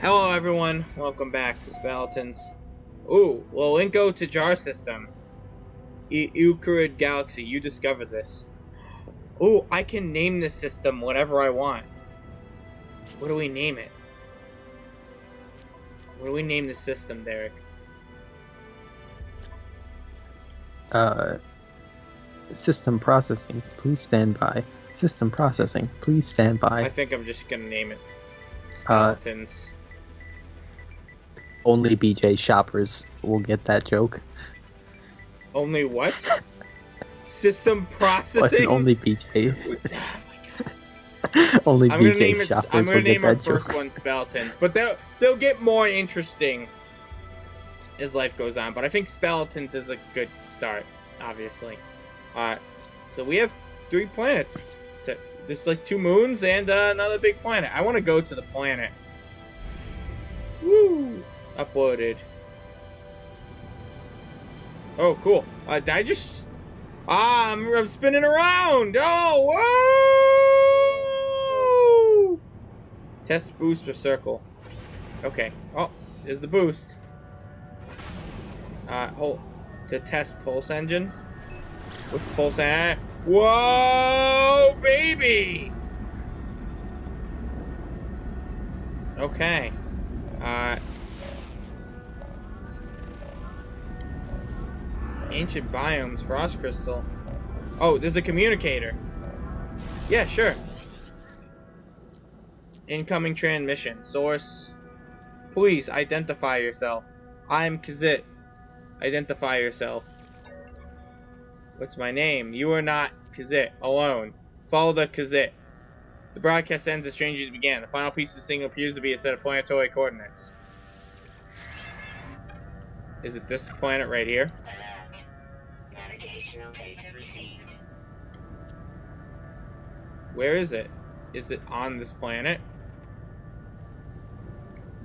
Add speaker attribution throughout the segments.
Speaker 1: Hello everyone, welcome back to Speletons. Ooh, Lolinko to Jar System. Euclid Galaxy, you discovered this. Ooh, I can name this system whatever I want. What do we name it? What do we name the system, Derek?
Speaker 2: System processing, please stand by. System processing, please stand by.
Speaker 1: I think I'm just gonna name it Speletons.
Speaker 2: Only BJ shoppers will get that joke.
Speaker 1: Only what? System processing?
Speaker 2: Listen, only BJ. Only BJ shoppers
Speaker 1: I'm gonna
Speaker 2: will
Speaker 1: name
Speaker 2: get
Speaker 1: our
Speaker 2: that joke.
Speaker 1: first one Speletons, but they'll get more interesting as life goes on. But I think Speletons is a good start, obviously. So we have 3 planets. There's like 2 moons and another big planet. I want to go to the planet. Woo! Uploaded. Oh, cool. Did I just... I'm spinning around! Oh, whoa! Test boost or circle. Okay. Oh, there's the boost. Hold. To test pulse engine. What's pulse engine? Whoa, baby! Okay. Ancient biomes, frost crystal. Oh, there's a communicator. Yeah, sure. Incoming transmission. Source. Please identify yourself. I'm Kazit. Identify yourself. What's my name? You are not Kazit. Alone. Follow the Kazit. The broadcast ends as strangers began. The final piece of the signal appears to be a set of planetary coordinates. Is it this planet right here?
Speaker 3: Alert. Navigational data received.
Speaker 1: Where is it? Is it on this planet?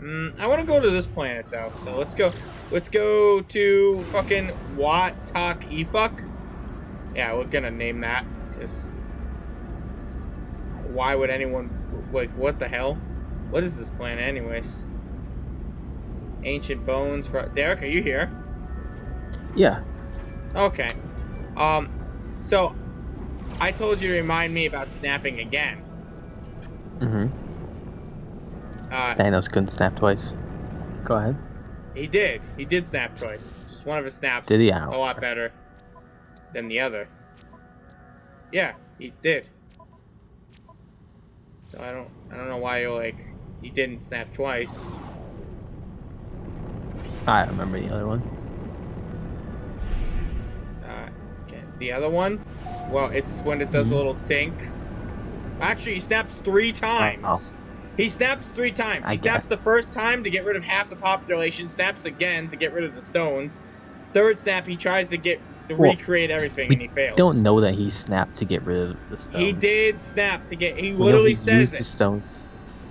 Speaker 1: I want to go to this planet though. So let's go. Let's go to fucking Wat Tak Efuck. Yeah, we're gonna name that because why would anyone like what the hell? What is this planet anyways? Ancient bones. Derek, are you here?
Speaker 2: Yeah.
Speaker 1: Okay. So I told you to remind me about snapping again.
Speaker 2: Thanos couldn't snap twice. Go ahead.
Speaker 1: He did. He did snap twice. Just one of his snaps.
Speaker 2: Did he?
Speaker 1: A lot better than the other. Yeah, he did. So I don't know why you're like he didn't snap twice.
Speaker 2: I remember the other one.
Speaker 1: Okay. The other one? Well, it's when it does a little dink. Actually, he snaps 3 times.
Speaker 2: Oh.
Speaker 1: He snaps 3 times. He snaps the first time to get rid of half the population, snaps again to get rid of the stones. Third snap, he tries to recreate everything, and he fails.
Speaker 2: We don't know that he snapped to get rid of the stones.
Speaker 1: He did snap to get... He literally says
Speaker 2: used the stones.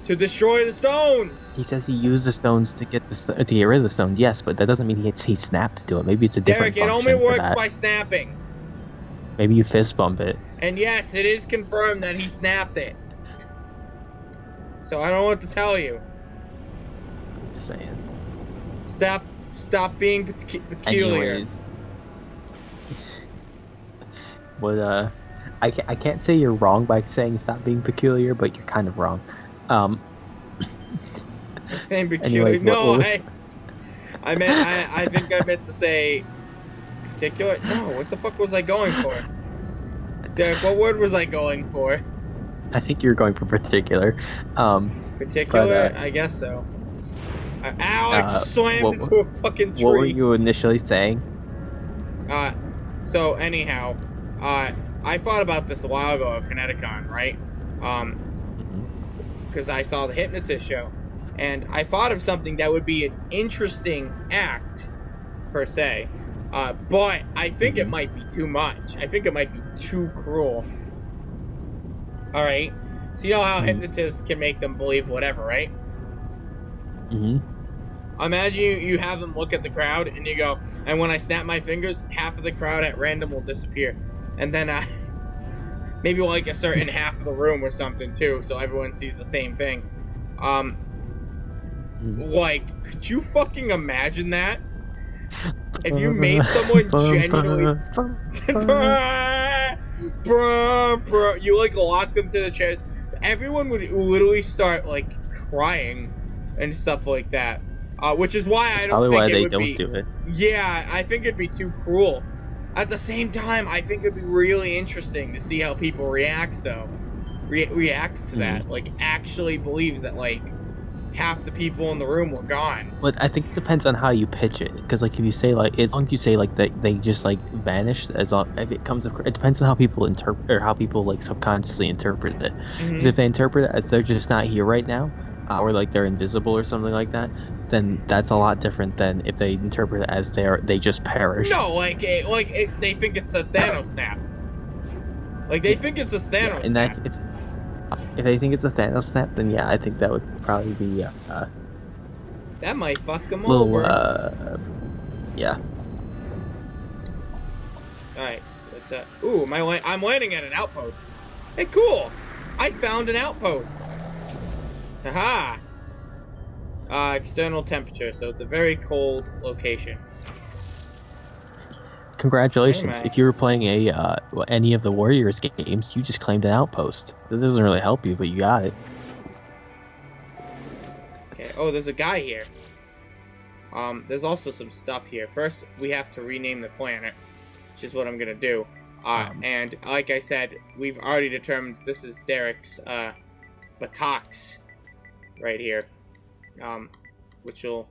Speaker 1: To destroy the stones!
Speaker 2: He says he used the stones to get rid of the stones, yes, but that doesn't mean he snapped to do it. Maybe it's a different
Speaker 1: Derek,
Speaker 2: function
Speaker 1: it only works
Speaker 2: for that.
Speaker 1: by snapping.
Speaker 2: Maybe you fist bump it.
Speaker 1: And yes, it is confirmed that he snapped it. So I don't know what to tell you.
Speaker 2: I'm just saying.
Speaker 1: Stop being peculiar.
Speaker 2: Anyways. But, I can't say you're wrong by saying stop being peculiar, but you're kind of wrong.
Speaker 1: Being peculiar.
Speaker 2: Anyways,
Speaker 1: No, I think I meant to say particular. No, what the fuck was I going for? Derek, what word was I going for?
Speaker 2: I think you're going for particular.
Speaker 1: Particular? I guess so. Ow, I slammed into a fucking tree.
Speaker 2: What were you initially saying?
Speaker 1: So anyhow, I thought about this a while ago at Kineticon, right? Because I saw the Hypnotist show. And I thought of something that would be an interesting act, per se. But I think it might be too much. I think it might be too cruel. Alright? So you know how hypnotists can make them believe whatever, right? Imagine you have them look at the crowd and you go, and when I snap my fingers, half of the crowd at random will disappear. And then maybe like a certain half of the room or something too, so everyone sees the same thing. Like, could you fucking imagine that? If you made someone genuinely... Bro, you like lock them to the chairs. Everyone would literally start like crying and stuff like that. Which is why
Speaker 2: That's
Speaker 1: I don't
Speaker 2: probably
Speaker 1: think
Speaker 2: why
Speaker 1: it
Speaker 2: they
Speaker 1: would
Speaker 2: don't
Speaker 1: be.
Speaker 2: do it.
Speaker 1: Yeah, I think it'd be too cruel. At the same time, I think it'd be really interesting to see how people react though. Reacts to that. Like actually believes that like half the people in the room were gone.
Speaker 2: But I think it depends on how you pitch it, because like if you say like, as long as you say like they just like vanished, as long if it comes, it depends on how people interpret or how people like subconsciously interpret it. Because if they interpret it as they're just not here right now, or like they're invisible or something like that, then that's a lot different than if they interpret it as they just perished.
Speaker 1: No, they think it's a Thanos snap. Like they think it's a Thanos
Speaker 2: and
Speaker 1: snap.
Speaker 2: that if they think it's a Thanos snap, then yeah, I think that would probably be
Speaker 1: That might fuck them
Speaker 2: little
Speaker 1: over.
Speaker 2: yeah.
Speaker 1: Alright, what's that? Ooh, I'm landing at an outpost. Hey, cool! I found an outpost! Haha! External temperature, so it's a very cold location.
Speaker 2: Congratulations!
Speaker 1: Hey,
Speaker 2: if you were playing any of the Warriors games, you just claimed an outpost. That doesn't really help you, but you got it.
Speaker 1: Okay, oh, there's a guy here. There's also some stuff here. First, we have to rename the planet, which is what I'm gonna do. And like I said, we've already determined this is Derek's, buttocks right here. Which will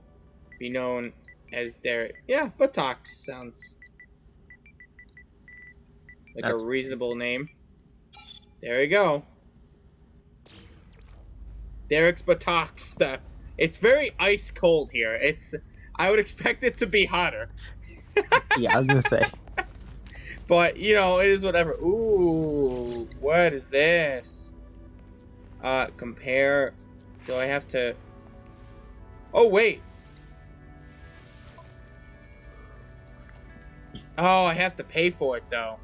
Speaker 1: be known as Derek. Yeah, buttocks sounds like a reasonable name. There we go. Derek's buttocks. It's very ice cold here. I would expect it to be hotter.
Speaker 2: Yeah, I was gonna say.
Speaker 1: But, you know, it is whatever. Ooh, what is this? Compare. Do I have to... Oh, wait. Oh, I have to pay for it, though.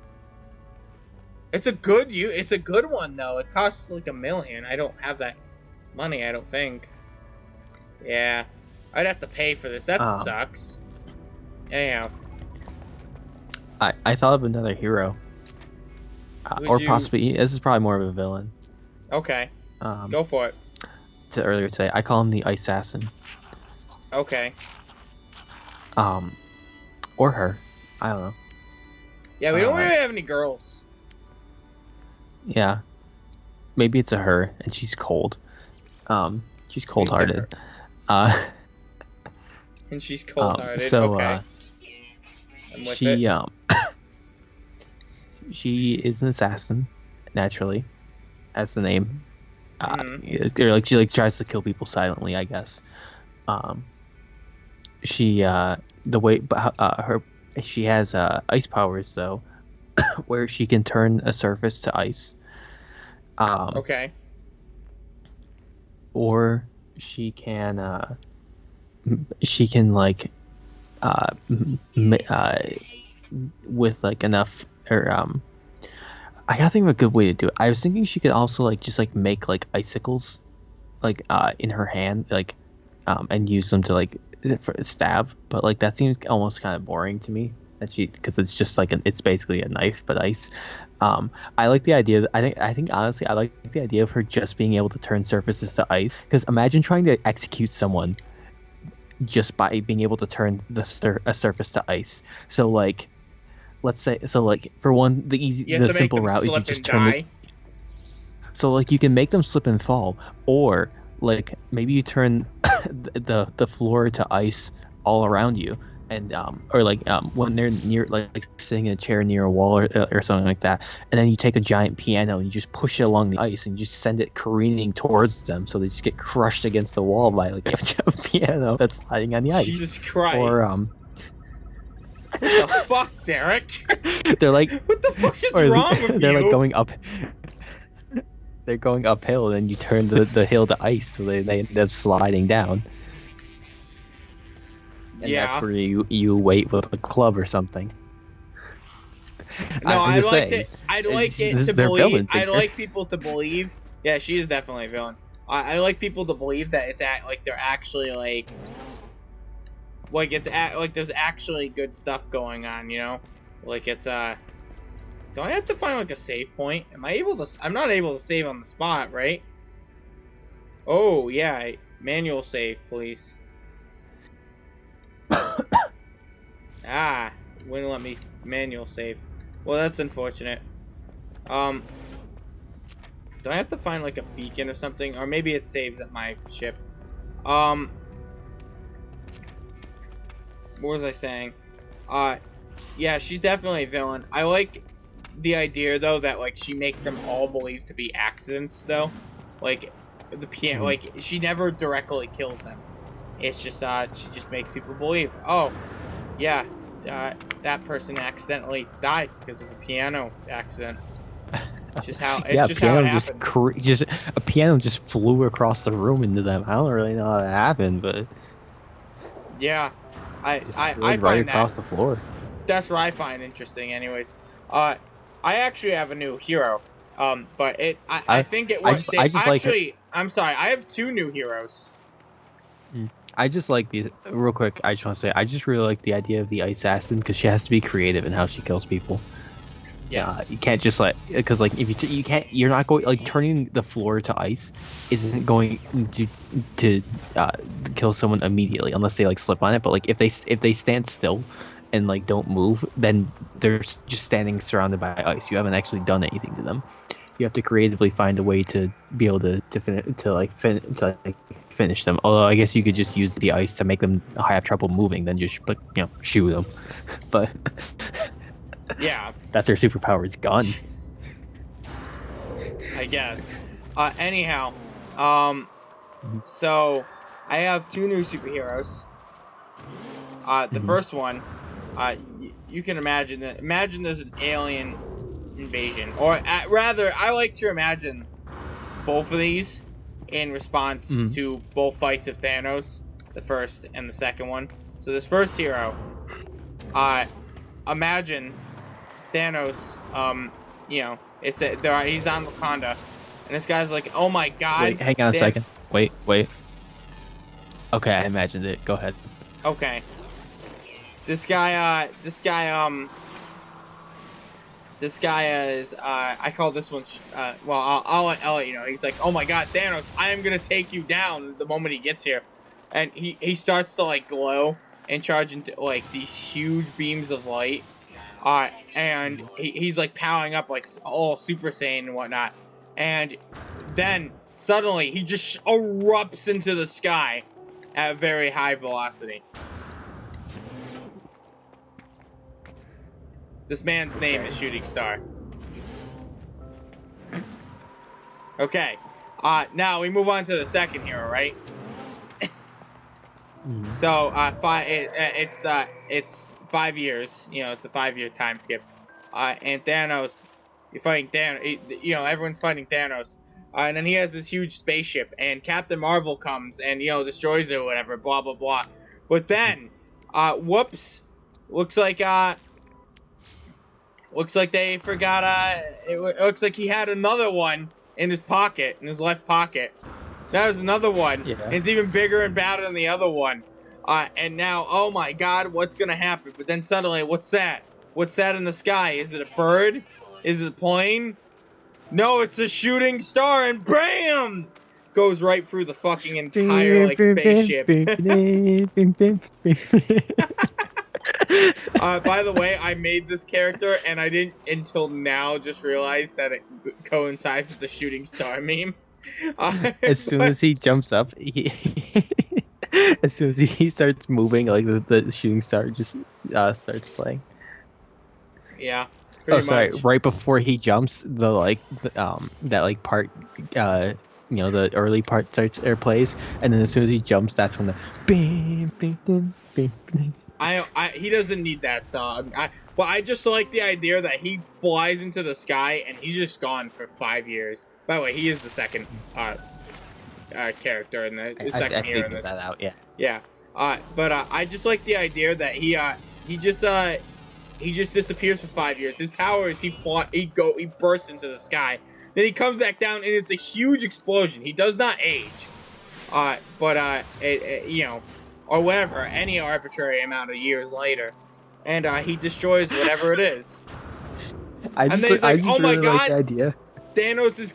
Speaker 1: It's a good one, though. It costs like $1 million. I don't have that money, I don't think. Yeah. I'd have to pay for this. That sucks. Anyhow.
Speaker 2: I thought of another hero. Or possibly, this is probably more of a villain.
Speaker 1: Okay. Go for it.
Speaker 2: To earlier today, I call him the Icesassin.
Speaker 1: Okay.
Speaker 2: Or her. I don't know.
Speaker 1: Yeah, we don't really have any girls.
Speaker 2: Yeah. Maybe it's a her, and she's cold. She's cold-hearted.
Speaker 1: And she's cold-hearted.
Speaker 2: So,
Speaker 1: okay.
Speaker 2: she is an assassin, naturally, as the name. Or like she tries to kill people silently, I guess. She has ice powers though, where she can turn a surface to ice.
Speaker 1: Okay.
Speaker 2: Or she can with like enough I gotta think of a good way to do it. I was thinking she could also just make like icicles in her hand, and use them to for stab, but that seems almost kind of boring to me, because it's just it's basically a knife but ice. I like the idea. I think honestly I like the idea of her just being able to turn surfaces to ice, because imagine trying to execute someone just by being able to turn a surface to ice. So let's say, for one, the simple route is you just turn so you can make them slip and fall, or maybe you turn the floor to ice all around you, and when they're near sitting in a chair near a wall or something like that, and then you take a giant piano and you just push it along the ice and you just send it careening towards them, so they just get crushed against the wall by a piano that's sliding on the ice.
Speaker 1: Jesus Christ.
Speaker 2: Or
Speaker 1: what the fuck, Derek?
Speaker 2: They're
Speaker 1: what the fuck is wrong with
Speaker 2: they're
Speaker 1: you?
Speaker 2: going up. They're going uphill, and then you turn the hill to ice, so they end up sliding down. And that's where you wait with a club or something.
Speaker 1: No, I'd like
Speaker 2: people to believe.
Speaker 1: Yeah, she is definitely a villain. I like people to believe that it's like they're actually like it's like there's actually good stuff going on, you know? Like it's do I have to find like a save point? Am I able to? I'm not able to save on the spot, right? Oh yeah, manual save, please. Ah, wouldn't let me manual save. Well, that's unfortunate. Do I have to find like a beacon or something? Or maybe it saves at my ship. What was I saying? Yeah, she's definitely a villain. I like the idea though that like she makes them all believe to be accidents though. Like the piano, like she never directly kills them. It's just she just makes people believe. Oh, yeah, that person accidentally died because of a piano accident. It's just how it's
Speaker 2: yeah,
Speaker 1: just how it
Speaker 2: piano
Speaker 1: happened.
Speaker 2: just a piano just flew across the room into them. I don't really know how that happened, but
Speaker 1: Yeah,
Speaker 2: just
Speaker 1: I
Speaker 2: slid right
Speaker 1: find that
Speaker 2: across the floor.
Speaker 1: that's what I find interesting. Anyways, I actually have a new hero. But I think it was
Speaker 2: I just like her.
Speaker 1: actually I'm sorry. I have two new heroes.
Speaker 2: I just like the real quick. I just want to say I just really like the idea of the Icesassin because she has to be creative in how she kills people.
Speaker 1: Yes.
Speaker 2: You can't just like because like if you can't you're not going like turning the floor to ice isn't going to kill someone immediately unless they like slip on it. But like if they stand still and like don't move, then they're just standing surrounded by ice. You haven't actually done anything to them. You have to creatively find a way to be able to finish them. Although I guess you could just use the ice to make them have trouble moving, then just shoot them. But
Speaker 1: Yeah.
Speaker 2: that's their superpower is gun.
Speaker 1: I guess. Anyhow, so I have two new superheroes. The first one, you can imagine that. Imagine there's an alien invasion, or rather, I like to imagine both of these in response to both fights of Thanos, the first and the second one. So this first hero, imagine Thanos, you know, he's on Wakanda, and this guy's like, oh my god.
Speaker 2: Wait, hang on a second. Wait. Okay, I imagined it. Go ahead.
Speaker 1: Okay. This guy is, I call this one, well, I'll let you know. He's like, oh my god, Thanos, I am gonna take you down the moment he gets here. And he starts to, like, glow and charge into, like, these huge beams of light. And he's, like, powering up, like, all Super Saiyan and whatnot. And then, suddenly, he just erupts into the sky at a very high velocity. This man's name is Shooting Star. Okay. Now we move on to the second hero, right? So, it's 5 years. You know, it's a 5-year time skip. And Thanos, you're fighting Thanos. You know, everyone's fighting Thanos. And then he has this huge spaceship, and Captain Marvel comes and, you know, destroys it or whatever, blah, blah, blah. But then, whoops, looks like they forgot, it looks like he had another one in his pocket, in his left pocket. That was another one.
Speaker 2: Yeah.
Speaker 1: And it's even bigger and badder than the other one. And now, oh my god, what's gonna happen? But then suddenly, what's that? What's that in the sky? Is it a bird? Is it a plane? No, it's a shooting star, and BAM! Goes right through the fucking entire, like, spaceship. By the way, I made this character, and I didn't until now just realize that it coincides with the shooting star meme.
Speaker 2: As soon as he jumps up, as soon as he starts moving, like the shooting star just starts playing.
Speaker 1: Yeah.
Speaker 2: Oh, sorry.
Speaker 1: Much.
Speaker 2: Right before he jumps, that like part, you know, the early part starts or plays, and then as soon as he jumps, that's when the bing, bing, bing, bing, bing.
Speaker 1: He doesn't need that song. But I just like the idea that he flies into the sky and he's just gone for 5 years. By the way, he is the second character in the second hero in this.
Speaker 2: That out, yeah.
Speaker 1: Yeah. But I just like the idea that he just disappears for 5 years. His power is he bursts into the sky, Then he comes back down, and it's a huge explosion. He does not age, you know, or whatever, any arbitrary amount of years later, and he destroys whatever it is.
Speaker 2: I
Speaker 1: And
Speaker 2: just,
Speaker 1: then he's like,
Speaker 2: I just
Speaker 1: "Oh my
Speaker 2: really like
Speaker 1: God,
Speaker 2: the idea.
Speaker 1: Thanos is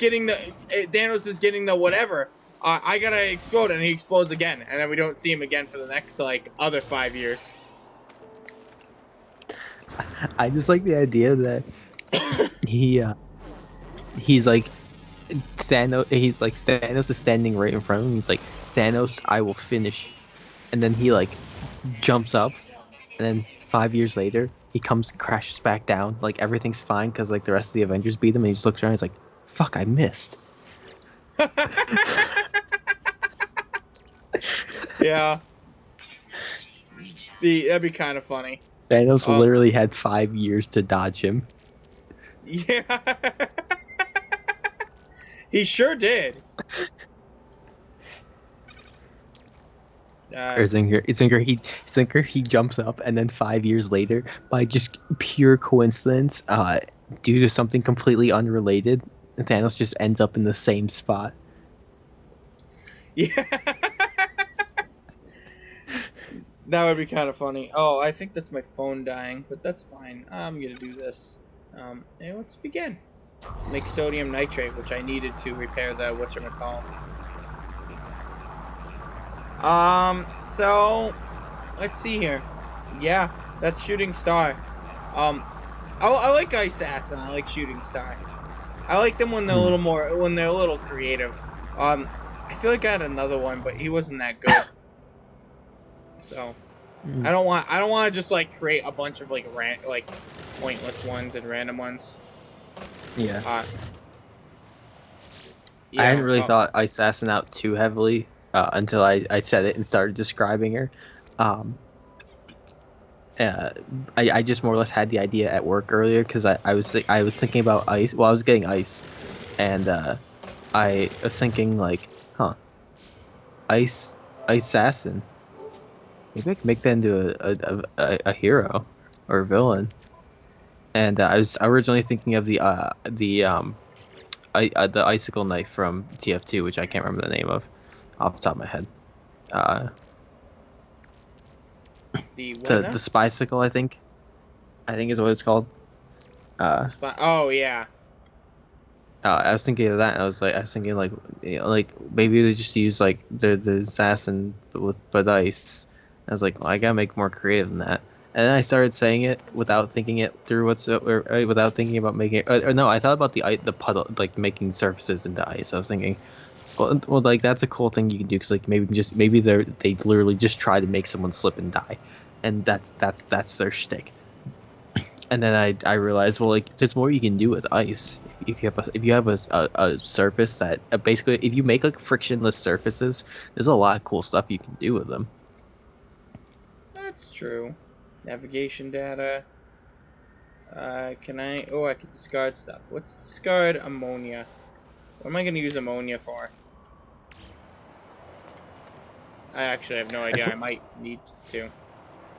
Speaker 1: getting the whatever. I gotta explode," and he explodes again, and then we don't see him again for the next like other 5 years.
Speaker 2: I just like the idea that he's like Thanos is standing right in front of him. He's like, "Thanos, I will finish," and then he like jumps up, and then 5 years later he comes and crashes back down. Like everything's fine because like the rest of the Avengers beat him, and he just looks around. He's like, "Fuck, I missed."
Speaker 1: Yeah, that'd be kind of funny.
Speaker 2: Thanos literally had 5 years to dodge him.
Speaker 1: Yeah, he sure did.
Speaker 2: Or Zinker, he jumps up, and then 5 years later, by just pure coincidence, due to something completely unrelated, Thanos just ends up in the same spot.
Speaker 1: Yeah. That would be kind of funny. Oh, I think that's my phone dying, but that's fine. I'm gonna do this. And let's begin. Make sodium nitrate, which I needed to repair the whatchamacallit. So let's see here. Yeah, that's Shooting Star. I like Icesassin. I like Shooting Star. I like them when they're a little creative. I feel like I had another one, but he wasn't that good. So I don't want to just like create a bunch of like pointless ones and random ones.
Speaker 2: Yeah.
Speaker 1: Yeah,
Speaker 2: I hadn't really thought Icesassin out too heavily until I said it and started describing her. I just more or less had the idea at work earlier because I was thinking about ice. Well, I was getting ice, and I was thinking like, Icesassin. Maybe I can make that into a hero or a villain. And I was originally thinking of the icicle knife from TF2, which I can't remember the name of off the top of my head. The Spycicle, I think is what it's called.
Speaker 1: Oh yeah.
Speaker 2: I was thinking of that. I was thinking like, like maybe they just use like the assassin but ice. I was like, well, I gotta make more creative than that. And then I started saying it without thinking it through without thinking about making it. Or no, I thought about the puddle, like making surfaces into ice. I was thinking, well, like that's a cool thing you can do because like maybe they literally just try to make someone slip and die, and that's their shtick. And then I realized, well, like there's more you can do with ice. If you have a surface that basically, if you make like frictionless surfaces, there's a lot of cool stuff you can do with them.
Speaker 1: That's true. Navigation data. Can I? Oh, I can discard stuff. Let's discard ammonia. What am I going to use ammonia for? I actually have no idea. I might need to.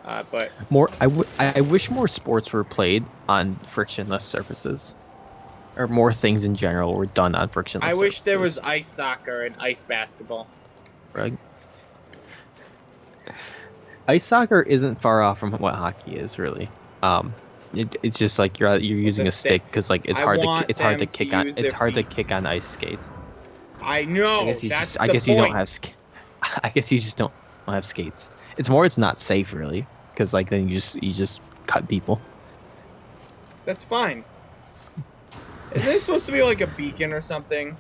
Speaker 1: But
Speaker 2: I wish more sports were played on frictionless surfaces, or more things in general were done on frictionless.
Speaker 1: I wish there was ice soccer and ice basketball.
Speaker 2: Right. Ice soccer isn't far off from what hockey is, really. It's just like you're using a stick because like it's hard to kick on ice skates.
Speaker 1: I know.
Speaker 2: I guess you don't have skates. It's not safe really because like then you just cut people.
Speaker 1: That's fine. Isn't it supposed to be like a beacon or something?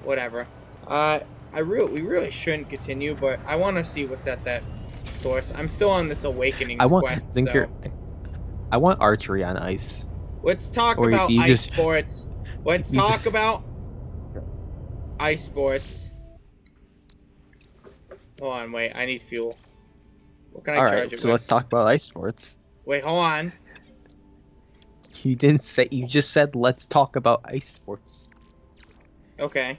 Speaker 1: Whatever. We really shouldn't continue, but I want to see what's at that source. I'm still on this awakening quest.
Speaker 2: Zinker. So. I want archery on ice.
Speaker 1: Let's talk about ice sports. Let's talk about ice sports. Hold on, wait. I need fuel. What can I charge it with?
Speaker 2: So let's talk about ice sports.
Speaker 1: Wait, hold on.
Speaker 2: You didn't say. You just said let's talk about ice sports.
Speaker 1: Okay.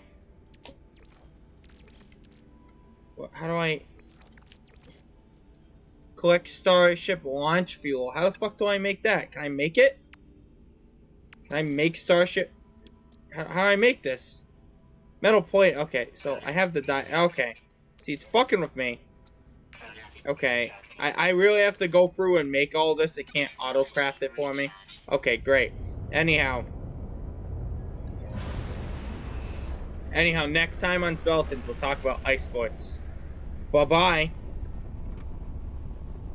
Speaker 1: How do I collect Starship launch fuel? How the fuck do I make that? Can I make it? Can I make Starship? How do I make this? Metal plate. Okay, so I have the die. Okay. See, it's fucking with me. Okay. I really have to go through and make all this. It can't auto-craft it for me. Okay, great. Anyhow, next time on Speletons, we'll talk about ice sports. Bye-bye.